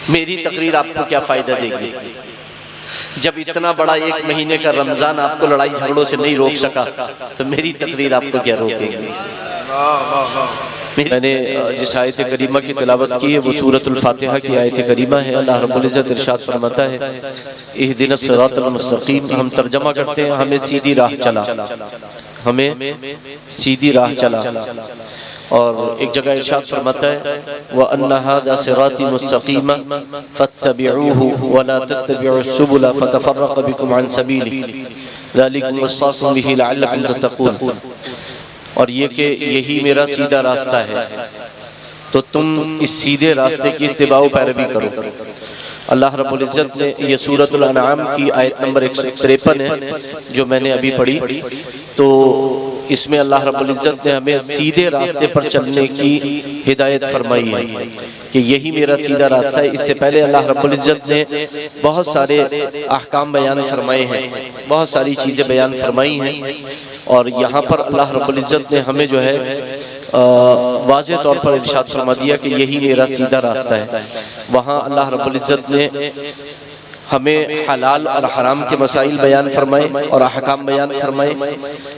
मेरी तकरीर आपको क्या फ़ायदा देगी? जब इतना बड़ा एक महीने का रमज़ान आपको लड़ाई झगड़ों से नहीं रोक सका तो मेरी तकरीर आपको क्या रोकेगी? मैंने जिस आयत करीमा की तिलावत की है वो सूरतुल फातिहा की आयत करीमा है। अल्लाह रब्बुल इज़्ज़त इरशाद फरमाता है, इहदिनस सिरातल मुस्तक़ीम। हम तर्जमा करते हैं हमें सीधी राह चला, हमें सीधी राह चला। और एक जगह इरशाद फरमाता है, व अन्ना हाज़ा सिराती मुस्तक़ीमा फत्तबिऊहु व ला तत्तबिउस सुबुला फतफ़र्रक़ बिकुम अन सबीली ज़ालिकुम वस्साकुम बिही लअल्लकुम तत्तक़ून। और ये कि यही मेरा सीधा रास्ता है, तो तुम इस सीधे रास्ते की इत्तिबा पैरवी करो। अल्लाह रब्बुल इज़्ज़त ने ये सूरतुल अनआम की आयत नंबर 153 है जो मैंने अभी पढ़ी। तो इसमें अल्लाह रब्बुल इज़्ज़त ने हमें सीधे रास्ते पर चलने की हिदायत फरमाई है कि यही मेरा सीधा रास्ता है। इससे पहले अल्लाह रब्बुल इज़्ज़त ने बहुत सारे अहकाम बयान फरमाए हैं, बहुत सारी चीज़ें बयान फरमाई हैं। और यहाँ पर अल्लाह रब्बुल इज़्ज़त ने हमें जो है वाज़े तौर पर इरशाद फरमा दिया कि यही मेरा सीधा रास्ता है। वहाँ अल्लाह रब्बुल इज़्ज़त ने हमें हलाल और हराम के मसाइल बयान फरमाए और अहकाम बयान फरमाए,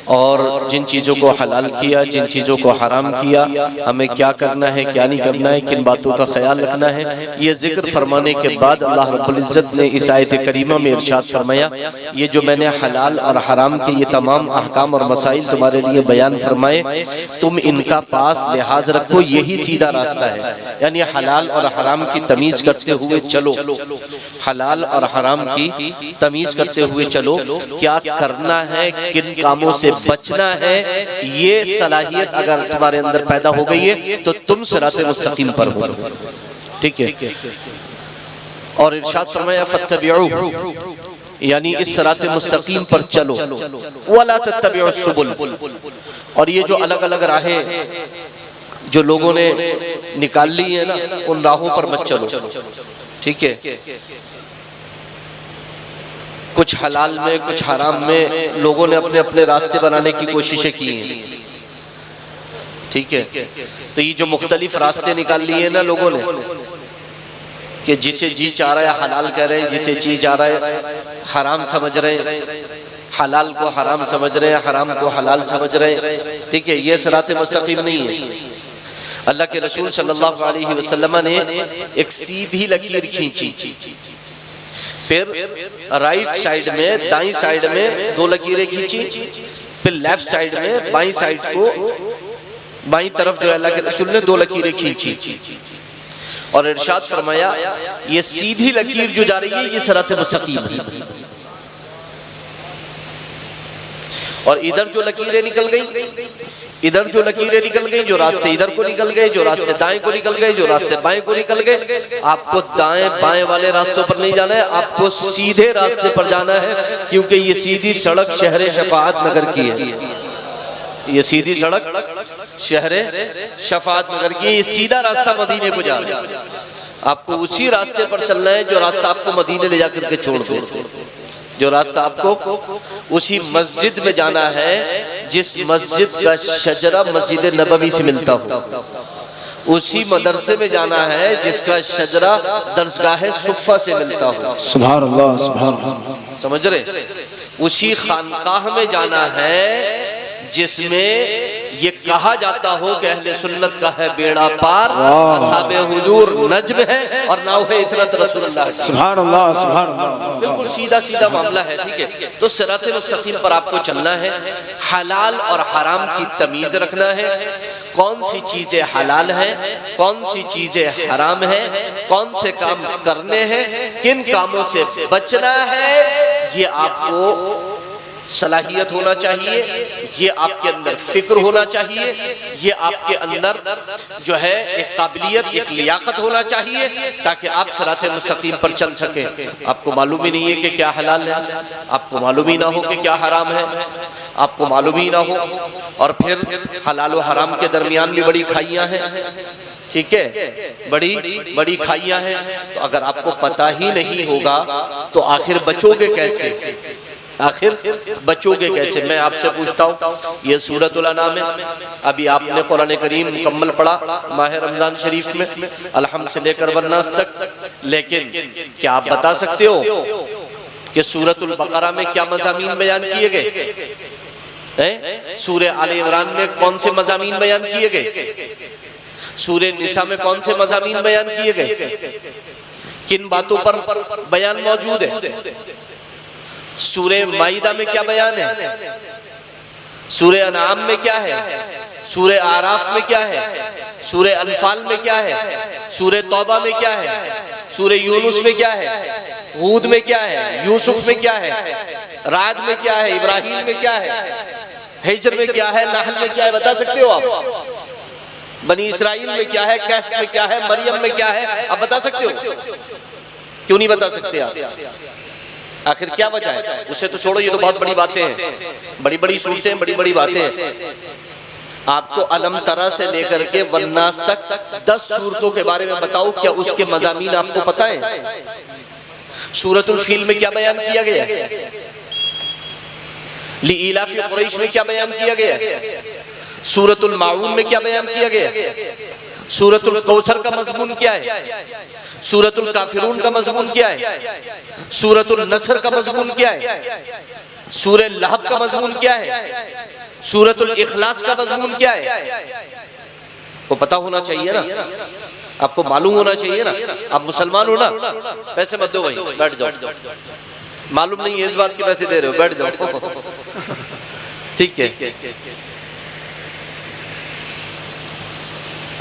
और जिन चीज़ों को हलाल किया, जिन चीज़ों को हराम किया, हमें क्या करना है क्या नहीं करना है, किन बातों का ख्याल रखना है। ये जिक्र फरमाने के बाद अल्लाह रब्बुल इज़्ज़त ने इस आयत करीमा में इरशाद फरमाया, ये जो मैंने हलाल और हराम के ये तमाम अहकाम और मसाइल तुम्हारे लिए बयान फरमाए, तुम इनका पास लिहाज रखो, यही सीधा रास्ता है। यानी हलाल और हराम की तमीज़ करते हुए चलो, हलाल और हराम की तमीज करते हुए चलो। क्या करना है, किन कामों से बचना है, ये सलाहियत अगर तुम्हारे अंदर पैदा हो गई है तो तुम सिराते मुस्तकीम पर हो। ठीक है। और इरशाद फरमाया फत्तबिऊ, यानी इस सिराते मुस्तकीम पर चलो, वला तत्तबिउस सुबुल। और ये जो अलग अलग राहें जो लोगों ने निकाल ली है ना, उन राहों पर मत चलो। ठीक है। कुछ हलाल में कुछ हराम में लोगों ने अपने अपने रास्ते बनाने की कोशिशें की हैं। ठीक है। तो ये जो मुख्तलिफ रास्ते निकाल लिए हैं ना लोगों ने, कि जिसे जी चाह रहा है हलाल कह रहे हैं, जिसे जी चाह रहा है हराम समझ रहे हैं, हलाल को हराम समझ रहे हैं, हराम को हलाल समझ रहे हैं। ठीक है। ये सिराते मुस्तकीम नहीं है। अल्लाह के रसूल सल्लल्लाहु अलैहि वसल्लम ने एक सीधी लकीर खींची, फिर राइट साइड में, दाईं साइड में 2 लकीरें खींची, फिर लेफ्ट साइड में बाईं साइड को, बाईं तरफ जो अल्लाह के रसूल ने 2 लकीरें खींची और इरशाद फरमाया, ये सीधी लकीर जो जा रही है ये सिरात मुस्तकीम है। और इधर जो लकीरें निकल गई, इधर जो लकीरें निकल गई, जो रास्ते इधर को निकल गए, जो रास्ते दाएं को निकल गए, जो रास्ते बाएं को निकल गए, आपको दाएं बाएं वाले रास्तों पर नहीं जाना है, आपको सीधे रास्ते पर जाना है। क्योंकि ये सीधी सड़क शहर शफाअत नगर की है, ये सीधी सड़क शहर शफाअत नगर की है। ये सीधा रास्ता मदीने को जा रहा है। आपको उसी रास्ते पर चलना है जो रास्ता आपको मदीने ले जाकर के छोड़ दे, जो रास्ता आपको उसी मस्जिद में जाना है जिस मस्जिद का शजरा मस्जिद नबवी से मिलता हो, उसी मदरसे में जाना है जिसका शजरा दरसगाह सुफ़ा से मिलता हो। सुभान अल्लाह, सुभान अल्लाह। समझ रहे? उसी खानकाह में जाना है जिसमें ये कहा जाता हो कि अहले सुन्नत का है बेड़ा पार, असहाबे हुजूर नज्म है और नाव है इतरत रसूलुल्लाह। सुभान अल्लाह, सुभान अल्लाह। बिल्कुल सीधा सीधा मामला है। ठीक है। तो सिराते मुस्तकीम पर आपको चलना है, हलाल और हराम की तमीज रखना है, कौन सी चीजें हलाल है, कौन सी चीजें हराम है, कौन से काम करने हैं, किन कामों से बचना है, ये आपको सलाहियत होना चाहिए, ये आपके अंदर फिक्र होना चाहिए, ये आपके अंदर जो है एक काबिलियत, एक लियाकत होना चाहिए, ताकि आप सिराते मुस्तकीम पर चल सके। आपको मालूम ही नहीं है कि क्या हलाल है, आपको मालूम ही ना हो कि क्या हराम है, आपको मालूम ही ना हो, और फिर हलाल और हराम के दरमियान भी बड़ी खाइयां हैं। ठीक है। बड़ी बड़ी खाइयां हैं। तो अगर आपको पता ही नहीं होगा तो आखिर बचोगे कैसे? आखिर बचोगे कैसे? मैं आपसे पूछता हूँ, ये सूरतुल अनाम है, अभी आपने कुरान करीम मुकम्मल पढ़ा माह रमजान शरीफ में अलहम्द से लेकर वन्नास तक, लेकिन क्या आप बता सकते हो कि सूरतुल बकरा में क्या मज़ामीन बयान किए गए? सूरह आले इमरान में कौन से मज़ामीन बयान किए गए? सूरह निसा में कौन से मज़ामीन बयान किए गए? किन बातों पर बयान मौजूद है? सूरह माइदा में क्या बयान है? सूरह अनाम में क्या है? सूरह आराफ में क्या है? सूरह अनफाल में क्या है? सूरह तौबा में क्या है? सूरह यूनुस में क्या है? हूद में क्या है? यूसुफ में क्या है? राद में क्या है? इब्राहिम में क्या है? हिज्र में क्या है? नहल में क्या है? बता सकते हो आप? बनी इसराइल में क्या है? कैफ में क्या है? मरियम में क्या है? आप बता सकते हो? क्यों नहीं बता सकते आप? आखिर क्या वजह है? उससे तो छोड़ो, ये तो बहुत बड़ी बातें हैं, बड़ी बड़ी सूरतें, बड़ी बड़ी बातें हैं। आपको अलम तरा से लेकर के वन्नास तक 10 सूरतों के बारे में बताओ, क्या उसके मज़ामीन आपको पता है? सूरतुल फील में क्या बयान किया गया? लिइलाफी कुरैश में क्या बयान किया गया? सूरतुल माऊन में क्या बयान किया गया? सूरतुल कौसर का मज़मून क्या है? सूरतुल काफिरून का मज़मून क्या है? सूरतुल नसर का मज़मून क्या है? सूरह लहब का मज़मून क्या है? सूरतुल इखलास का मज़मून क्या है? वो पता होना चाहिए ना, आपको मालूम होना चाहिए ना। आप मुसलमान हो ना, पैसे मत दो भाई, बैठ जाओ। मालूम नहीं है इस बात के पैसे दे रहे हो, बैठ जाओ। ठीक है,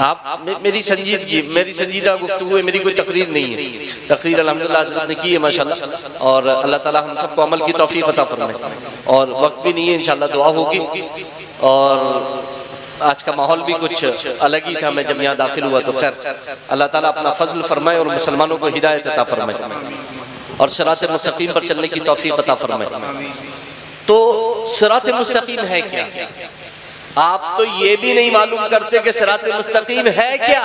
आप मेरी संजीदा गुफ्तगू है, मेरी कोई तकरीर नहीं है। तकरीर अल्हम्दुलिल्लाह हज़रत ने की है माशाल्लाह, और अल्लाह ताला हम सबको अमल की तौफीक अता फरमाए। और वक्त भी नहीं है, इंशाल्लाह दुआ होगी। और आज का माहौल भी कुछ अलग ही था, मैं जब यहाँ दाखिल हुआ तो खैर अल्लाह ताला अपना फजल फरमाए और मुसलमानों को हिदायत अता फरमाए और सिरात मुस्तकीम पर चलने की तौफीक अता फरमाए। तो सिरात मुस्तकीम है क्या? आप तो ये भी नहीं मालूम करते कि सिरात मुस्तकीम है क्या।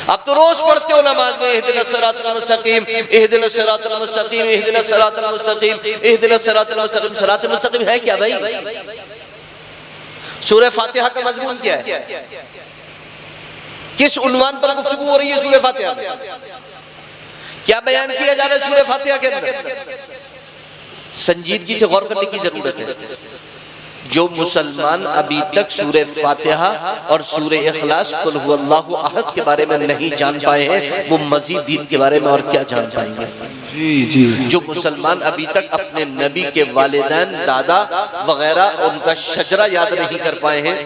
आप तो रोज पढ़ते हो नमाज में, इहदिना सिरातल मुस्तकीम, इहदिना सिरातल मुस्तकीम, इहदिना सिरातल मुस्तकीम, इहदिना सिरातल मुस्तकीम। सिरात मुस्तकीम है क्या भाई? सूरह फातिहा का मजमून क्या है? किस उन्वान पर गुफ्तगू हो रही है सूरह फातिहा में? क्या बयान किया जा रहा है सूरह फातिहा के अंदर? संजीदगी से गौर करने की जरूरत है। जो मुसलमान अभी तक सूरह फातिहा और सूरह इखलास कुल हुवल्लाहु अहद के बारे में नहीं जान पाए हैं, वो मजीद दीन के बारे में और क्या जान पाएंगे? जी। जो मुसलमान अभी तक अपने नबी के वालिदैन, दादा वगैरह उनका शजरा याद नहीं कर पाए हैं,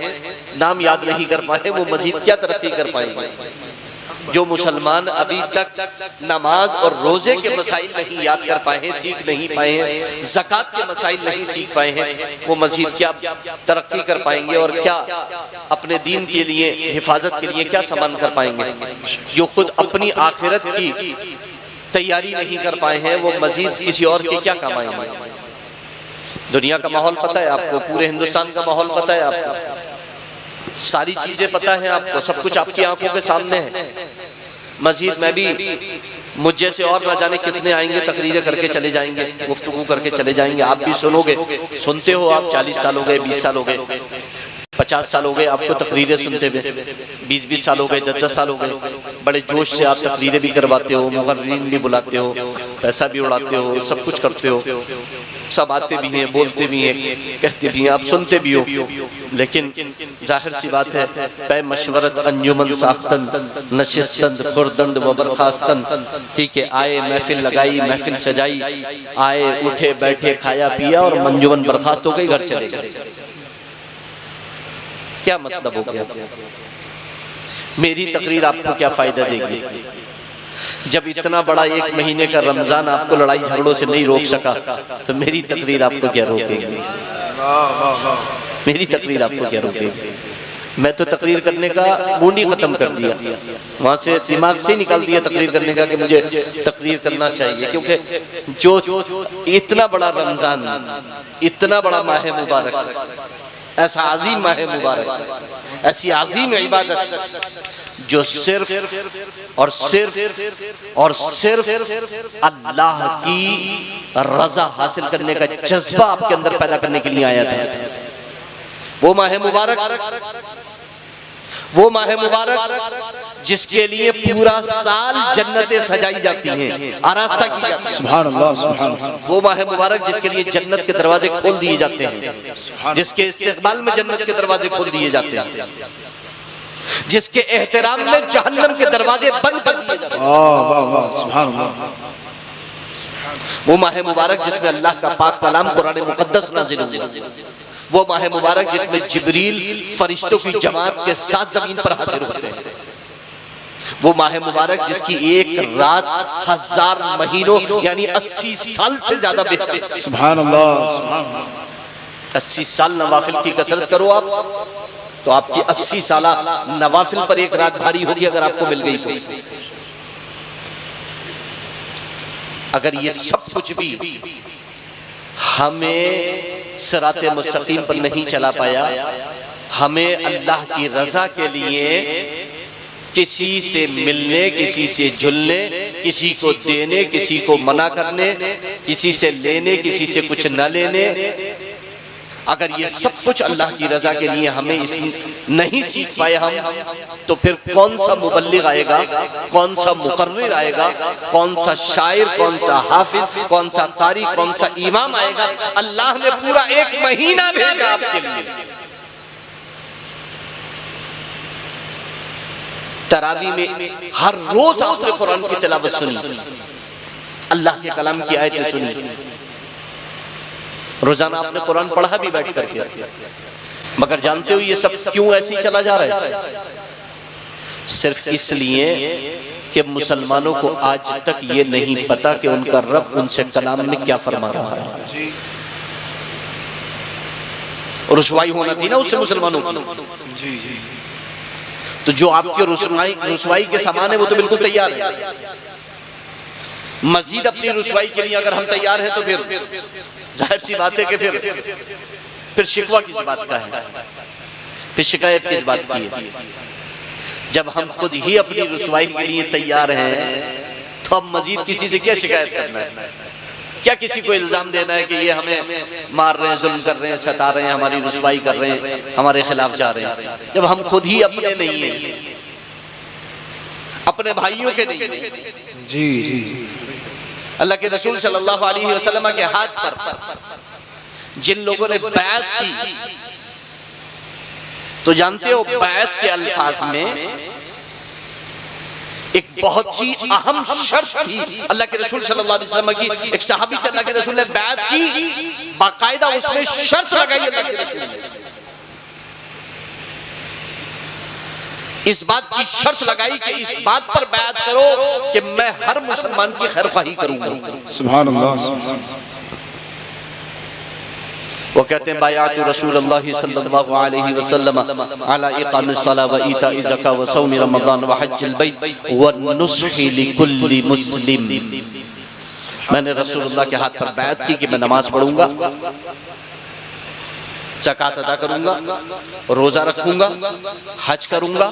नाम याद नहीं कर पाए, वो मजीद क्या तरक्की कर पाएंगे? जो मुसलमान अभी तक नमाज और रोजे के मसाइल नहीं याद कर पाए हैं, सीख नहीं पाए हैं, ज़कात के मसाइल नहीं सीख पाए हैं, वो मजीद क्या तरक्की कर पाएंगे और क्या अपने दीन के लिए, हिफाजत के लिए क्या सामान कर पाएंगे? जो खुद अपनी आखिरत की तैयारी नहीं कर पाए हैं, वो मजीद किसी और के क्या काम आएंगे? दुनिया का माहौल पता है आपको, पूरे हिंदुस्तान का माहौल पता है आपको, सारी चीजें पता है आपको, सब कुछ आपकी आंखों के सामने है। मजीद मैं भी मुझे से और ना जाने कितने आएंगे, तकरीरें करके चले जाएंगे, गुफ्तगू करके चले जाएंगे। आप भी सुनोगे, सुनते हो आप, 40 साल हो गए, 20 साल हो गए, 50 साल हो गए आपको तकरीरें सुनते हुए, 20-20 साल हो गए, 10-10 साल हो गए। बड़े जोश से आप तकरीरें भी करवाते हो, मुक़र्रिरीन भी बुलाते हो, पैसा भी उड़ाते हो, सब कुछ करते हो, सब आते भी हैं, बोलते भी हैं, कहते भी हैं, आप सुनते भी हो। लेकिन जाहिर सी बात है, पे मशवरत अंजुमन साख्तन नशिस्तंद खुर्दंद व बरखास्तन, ठीक है, आए महफिल लगाई, महफिल सजाई, आए उठे बैठे खाया पिया और मंजुमन बर्खास्त हो गई, घर चले गए। क्या मतलब हो गया? मेरी तकरीर आपको क्या फायदा देगी? जब इतना बड़ा 1 महीने का रमजान आपको लड़ाई झगड़ों से नहीं रोक सका, तो मेरी तकरीर आपको क्या रोकेगी? मेरी तकरीर आपको क्या रोकेगी? मैं तो तकरीर करने का मूड ही खत्म कर दिया, वहां से दिमाग से निकाल दिया तकरीर करने का कि मुझे तकरीर करना चाहिए। क्योंकि जो इतना बड़ा रमजान, इतना बड़ा माह मुबारक, ऐसा अजीम माह मुबारक, ऐसी अजीम इबादत जो सिर्फ और सिर्फ और सिर्फ अल्लाह की रजा हासिल करने का जज्बा आपके अंदर पैदा करने के लिए आया था। वो माह मुबारक जिसके लिए पूरा साल जन्नतें सजाई जाती हैं, आरास्ता की जाती है। सुभान अल्लाह, सुभान अल्लाह। वो माह मुबारक जिसके लिए जन्नत के दरवाजे खोल दिए जाते हैं, जिसके इस्तेक़बाल में जन्नत के दरवाजे खोल दिए जाते हैं, जिसके एहतराम में जहन्नम के दरवाजे बंद कर दिए जाते हैं। सुभान अल्लाह। वो माह मुबारक जिसमें अल्लाह का पाक कलाम कुरान मुक़द्दस नाज़िल हुआ। वो माह मुबारक जिसमें जिब्रील फरिश्तों की जमात के साथ जमीन पर हाजिर होते हैं। वो माह मुबारक जिसकी एक रात 1000 महीनों यानी 80 साल से ज्यादा बेहतर। सुभान अल्लाह। 80 साल नवाफिल की कसरत करो आप, तो आपकी 80 साल नवाफिल पर एक रात भारी होगी अगर आपको मिल गई तो। अगर ये सब कुछ भी हमें सिराते मुस्तकीम पर नहीं चला पाया, हमें अल्लाह की रजा के लिए किसी से मिलने, किसी से जुलने, किसी को देने, किसी को मना करने, किसी से लेने, किसी से कुछ न लेने, अगर ये सब कुछ अल्लाह की रजा के लिए हमें इस नहीं सीख पाए हम, तो फिर कौन सा मुबल्लिग आएगा, कौन सा मुकर्रिर आएगा, कौन सा शायर, कौन सा हाफिज, कौन सा कारी, कौन सा इमाम आएगा। अल्लाह ने पूरा 1 महीना भेजा आपके लिए। तरावी में हर रोज आपने कुरान की तिलावत सुनी, अल्लाह के कलाम की आयतें सुनी, रोजाना आपने कुरान पढ़ा भी बैठ करके। मगर जानते हो ये सब क्यों ऐसे ही चला जा रहा है? सिर्फ इसलिए कि मुसलमानों को आज तक ये नहीं पता कि उनका रब उनसे कलाम में क्या फरमा रहा है। रुसवाई होना थी ना उससे मुसलमानों की, तो जो आपके रुसवाई के सामान है वो तो बिल्कुल तैयार है। मजीद अपनी रुसवाई के लिए अगर हम तैयार हैं तो फिर जाहिर सी बात है कि फिर शिकवा किस बात का है, फिर शिकायत किस बात की है। जब हम खुद ही अपनी रुसवाई के लिए तैयार हैं तो अब मजीद किसी से क्या शिकायत करना है? क्या किसी को इल्जाम देना है कि ये हमें मार रहे हैं, जुल्म कर रहे हैं, सता रहे हैं, हमारी रुसवाई कर रहे हैं, हमारे खिलाफ जा रहे हैं, जब हम खुद ही अपने नहीं हैं, अपने भाइयों के नहीं हैं। जी जी। अल्लाह के रसूल सल्लल्लाहु अलैहि वसल्लम के हाथ पर जिन लोगों ने बैत की, तो जानते हो बैत के अल्फाज में एक बहुत ही अहम शर्त थी। अल्लाह के रसूल सल्लल्लाहु अलैहि वसल्लम की एक सहाबी से अल्लाह के रसूल ने बैत की, बाकायदा उसमें शर्त लगाई अल्लाह के रसूल ने। इस बात की शर्त लगाई कि इस बात पर बैत करो कि मैं हर मुसलमान की खैरख्वाही करूंगा। सुभान अल्लाह। वो कहते हैं बायातु रसूलुल्लाह सल्लल्लाहु अलैहि वसल्लम अला इकामिस सलाह व ईताई ज़कात व सौम रमज़ान व हज्जिल बैत व नुस्खी लिकुल्लि मुस्लिम। मैंने रसूलुल्लाह के हाथ पर बैत की कि मैं नमाज पढ़ूंगा, ज़कात अदा करूंगा, रोजा रखूंगा, हज करूंगा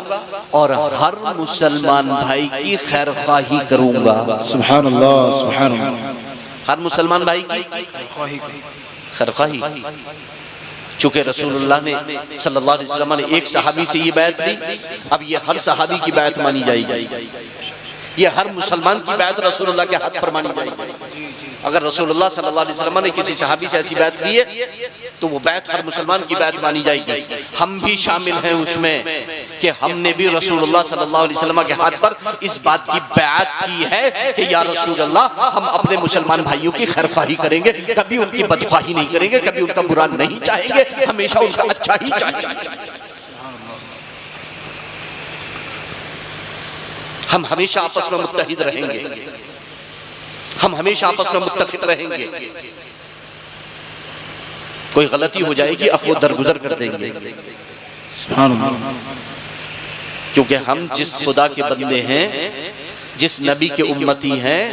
और हर मुसलमान भाई की खैरख्वाही करूंगा। सुभान अल्लाह, सुभान अल्लाह। हर मुसलमान भाई की खैरख्वाही। चूंकि रसूलुल्लाह ने सल्लल्लाहु अलैहि वसल्लम ने एक सहाबी से ये बैत ली, अब ये हर सहाबी की बैत मानी जाएगी, ये हर मुसलमान की बैत रसूलुल्लाह के हाथ पर मानी जाएगी। अगर रसूलुल्लाह सल्लल्लाहु अलैहि वसल्लम ने किसी सहाबी से ऐसी बैत ली है तो वो बैत हर मुसलमान की बैत मानी जाएगी। हम भी शामिल हैं उसमें कि हमने भी रसूलुल्लाह सल्लल्लाहु अलैहि वसल्लम के हाथ पर इस बात की बैत की है कि या रसूलुल्लाह हम अपने मुसलमान भाइयों की खैरख्वाही करेंगे, कभी उनकी बदख्वाही नहीं करेंगे, कभी उनका बुरा नहीं चाहेंगे, हमेशा उनका अच्छा ही चाहेंगे। हम हमेशा आपस में मुत्तहिद रहेंगे, हम हमेशा आपस में मुत्तफिक रहेंगे। कोई गलती हो जाएगी अफो दरगुजर कर देंगे, क्योंकि हम जिस खुदा के बंदे हैं, जिस नबी के उम्मती हैं,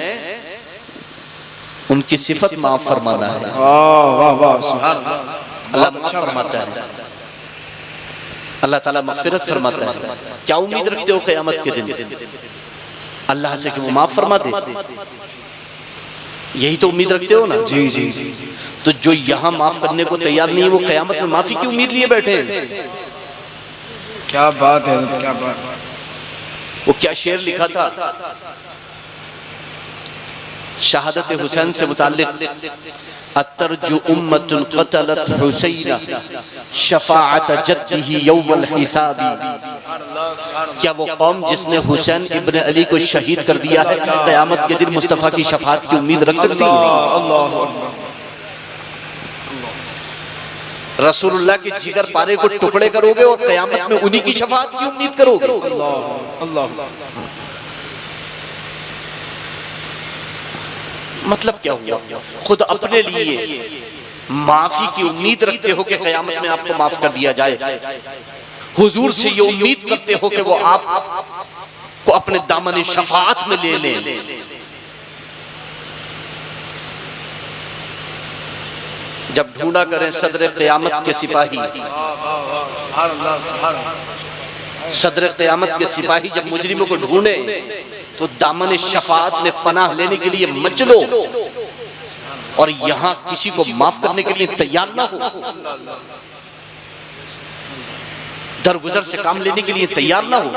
उनकी सिफत माफ फरमाना है। अल्लाह माफ फरमाता है। अल्लाह ताला मग़फ़िरत फरमाता है। क्या उम्मीद रखते हो क़यामत के दिन अल्लाह से कि वो माफ फरमा दे? यही तो उम्मीद रखते हो ना? जी जी। तो जो यहाँ माफ करने को तैयार नहीं है वो क़यामत में माफी की उम्मीद लिए बैठे हैं। क्या बात है, क्या बात। वो क्या शेर लिखा था शहादत हुसैन से मुताल्लिक, अतरजु उम्मतुन क़तलत हुसैना शफ़ाअत जद्दिही यौमल हिसाबी। क्या वो कौम जिसने हुसैन इब्न अली को शहीद कर दिया है क़यामत के दिन मुस्तफ़ा की शफ़ाअत की उम्मीद रख सकती है? रसूलुल्लाह के जिगर पारे को टुकड़े करोगे और क़यामत में उन्हीं की शफ़ाअत की उम्मीद करोगे? मतलब क्या हुआ? खुद अपने लिए माफी की उम्मीद रखते हो कि क़यामत में आपको माफ कर दिया जाए, हुजूर से ये उम्मीद करते हो कि वो आप को अपने दामन शफ़ाअत में ले लें। जब ढूंढा करें सदर क़यामत के सिपाही, सदर क़यामत के सिपाही जब मुजरिमों को ढूंढे तो दामन शफ़ाअत में पनाह लेने के लिए मचलो, और यहाँ किसी को माफ करने के लिए तैयार ना हो, दरगुजर से काम लेने के लिए तैयार ना हो।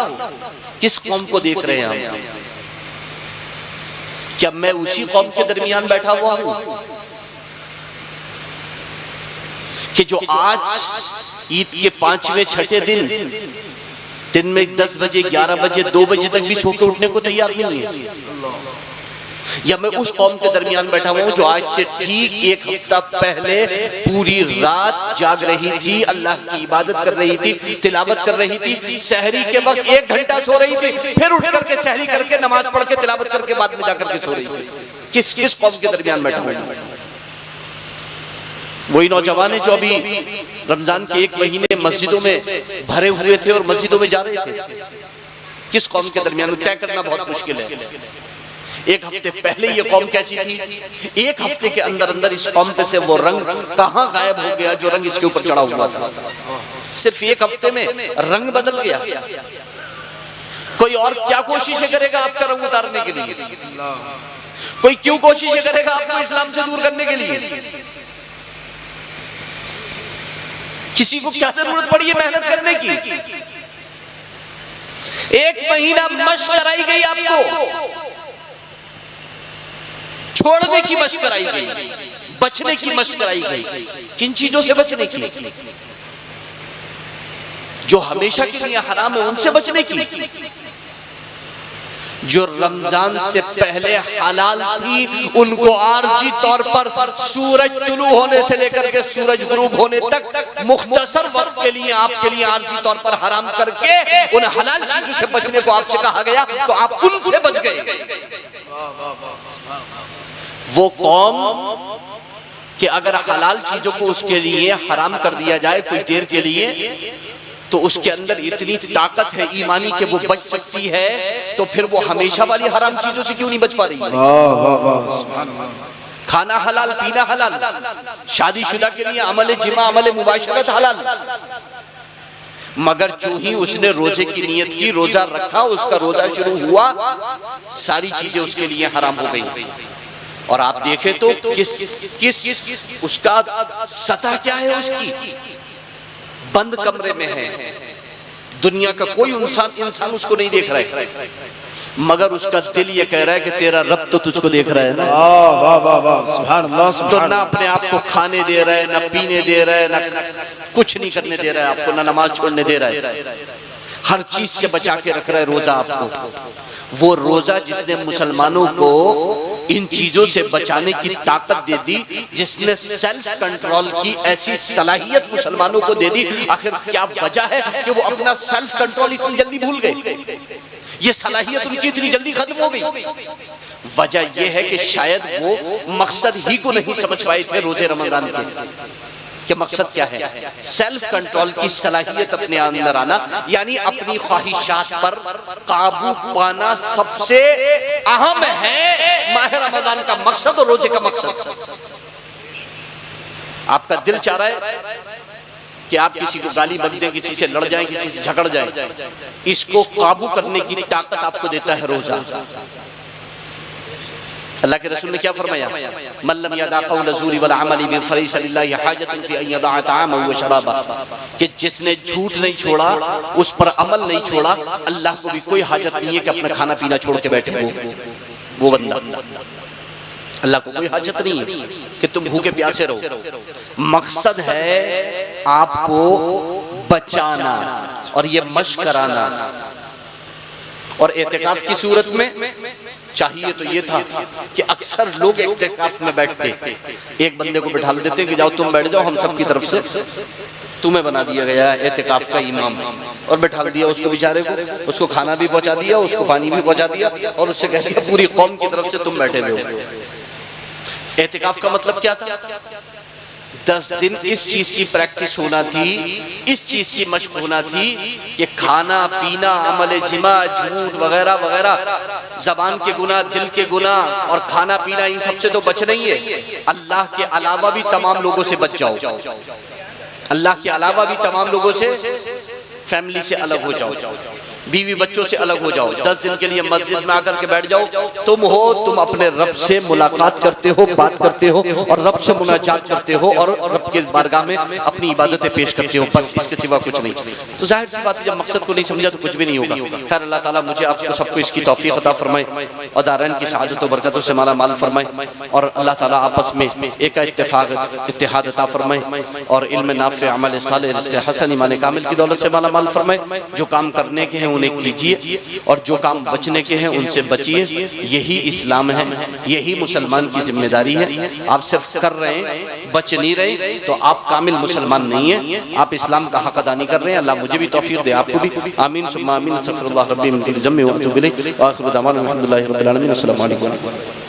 किस कौम को देख रहे हैं हम? क्या मैं उसी कौम के दरमियान बैठा हुआ हूं कि जो आज ईद के 5वें छठे दिन में 10 बजे 11 बजे 2 बजे तक भी सो के उठने को तैयार नहीं है? या मैं उस कौम के दरमियान बैठा हुआ हूं जो आज से ठीक 1 हफ्ता पहले पूरी रात जाग रही थी, अल्लाह की इबादत कर रही थी, तिलावत कर रही थी, सहरी के वक्त 1 घंटा सो रही थी, फिर उठ करके सहरी करके नमाज पढ़ के तिलावत करके बाद में जाकर के सो रही थी? किस कौम के दरमियान बैठा हुआ? वही नौजवान है जो अभी रमजान के 1 महीने मस्जिदों में भरे हुए थे और मस्जिदों में जा रहे थे। किस कौम के दरमियान तय करना बहुत मुश्किल है। 1 हफ्ते पहले ये कौम कैसी थी, 1 हफ्ते के अंदर अंदर इस कौम पे से वो रंग कहां गायब हो गया जो रंग इसके ऊपर चढ़ा हुआ था। सिर्फ 1 हफ्ते में रंग बदल गया। कोई और क्या कोशिशें करेगा आपका रंग उतारने के लिए? कोई क्यों कोशिशें करेगा आपको इस्लाम से दूर करने के लिए? किसी को क्या जरूरत पड़ी है मेहनत करने की? 1 महीना मशक कराई गई आपको, छोड़ने की मशक कराई गई, बचने की मशक कराई गई। किन चीजों से बचने की? जो हमेशा के लिए हराम है उनसे बचने की। जो रमजान से पहले हलाल थी उनको आर्जी तौर पर सूरज तुलू होने से लेकर के सूरज गुरूब होने तक मुख्तसर वक्त के लिए आपके लिए आर्जी तौर पर हराम करके उन हलाल चीजों से बचने को आपसे कहा गया, तो आप उनसे बच गए। वो कौम कि अगर हलाल चीजों को उसके लिए हराम कर दिया जाए कुछ देर के लिए तो उसके अंदर इतनी ताकत है ईमानी कि वो बच सकती है, तो फिर वो हमेशा वाली हराम चीजों से क्यों नहीं बच पा रही है? खाना हलाल, पीना हलाल, शादीशुदा के लिए अमल जिमा अमल मुबाशरत हलाल, मगर जो ही उसने रोजे की नियत की, रोजा रखा, उसका रोजा शुरू हुआ, सारी चीजें उसके लिए हराम हो गई। और आप देखें तो किस उसका सतह क्या है उसकी? बंद कमरे में है, दुनिया का कोई इंसान उसको नहीं देख रहा है, मगर उसका दिल ये कह रहा है कि तेरा रब तो तुझको देख रहा है ना। तो ना अपने आप को खाने दे रहा है, ना पीने दे रहा है, ना कुछ नहीं करने दे रहा है आपको, ना नमाज छोड़ने दे रहा है, हर चीज से बचा के रख रहा है रोजा आपको। वो रोजा जिसने मुसलमानों को इन चीजों से बचाने की ताकत दे दी, जिसने सेल्फ कंट्रोल की ऐसी सलाहियत मुसलमानों को दे दी, आखिर क्या वजह है कि वो अपना सेल्फ कंट्रोल इतनी जल्दी भूल गए? ये सलाहियत उनकी इतनी जल्दी खत्म हो गई। वजह यह है कि शायद वो मकसद ही को नहीं समझ पाए थे रोजे रमजान के, कि मकसद क्या है? सेल्फ कंट्रोल की सलाहियत अपने अंदर आना, यानी अपनी ख्वाहिशात पर काबू पाना सबसे अहम है माह रमजान का मकसद और रोजे का मकसद। आपका दिल चाह रहा है कि आप किसी को गाली बक दें, किसी से लड़ जाएं, किसी से झगड़ जाएं, इसको काबू करने की ताकत आपको देता है रोजा। अल्लाह के रसूल ने क्या फरमाया, मल्लम यदा क़ौल ज़ूरी वल अमली बिही फलैसा लिल्लाहि हाजतुन फी अन यदअ तआमहु व शराबहु, कि जिसने झूठ नहीं छोड़ा, उस पर अमल नहीं छोड़ा, अल्लाह को भी कोई हाजत नहीं है कि अपना खाना पीना छोड़ के बैठे वो बंदा। अल्लाह को कोई हाजत नहीं है कि तुम भूखे प्यासे रहो। मकसद है आपको बचाना और ये मश्क कराना। और एतिकाफ की सूरत में चाहिए तो ये था कि अक्सर लोग एतिकाफ में बैठते, एक बंदे को बिठा देते कि जाओ तुम बैठ जाओ, हम सब की तरफ से तुम्हें बना दिया गया है एतिकाफ का इमाम, और बिठा दिया उसको बेचारे को, उसको खाना भी पहुंचा दिया, उसको पानी भी पहुंचा दिया, और उससे कह दिया पूरी कौम की तरफ से तुम बैठे हुए हो। एतिकाफ का मतलब क्या था? 10 दिन इस चीज की प्रैक्टिस होना थी, इस चीज की मशक होना थी कि खाना पीना, अमल जिमा, झूठ वगैरह वगैरह, जबान के गुनाह, दिल के गुनाह और खाना पीना, इन सबसे तो बचना ही है। अल्लाह के अलावा भी तमाम लोगों से बच जाओ, अल्लाह के अलावा भी तमाम लोगों से, फैमिली से अलग हो जाओ, बीवी बच्चों से अलग हो जाओ, 10 दिन के लिए मस्जिद में आकर के बैठ जाओ। तुम अपने रब से मुलाकात करते हो, बात करते हो और रब से मुनाजात करते हो और रब के बारगाह में अपनी इबादतें पेश करते हो, बस इसके सिवा कुछ नहीं। तो जाहिर सी बात है, जब मकसद को नहीं समझा तो कुछ भी नहीं होगा। खैर, अल्लाह ताला मुझे आपको सबको इसकी तौफीक अता फरमाए और दारैन की सआदत और बरकतों से माला माल फरमाए, और अल्लाह ताला आपस में एक इत्तेफाक इत्तेहाद अता फरमाए और इल्म नाफ़े, अमल सालेह, रिज़्क़ हसन, ईमान कामिल की दौलत से माला माल फरमाए। जो काम करने के हैं उन्हें कीजिए और जो काम बचने के हैं उनसे बचिए। यही इस्लाम है, यही मुसलमान की जिम्मेदारी है। आप सिर्फ कर रहे हैं, बच नहीं रहे, तो आप कामिल मुसलमान नहीं है, आप इस्लाम का हक अदा नहीं कर रहे हैं। अल्लाह मुझे भी तौफीक दे, आपको भी। आमीन सुम्मा आमीन। अस्तगफिरुल्लाह रब्बी मिन कुल्ली ज़म्बिन व अतूबु इलैह। व आखिरु दअवाना अल्हम्दुलिल्लाहि रब्बिल आलमीन। अस्सलामु अलैकुम।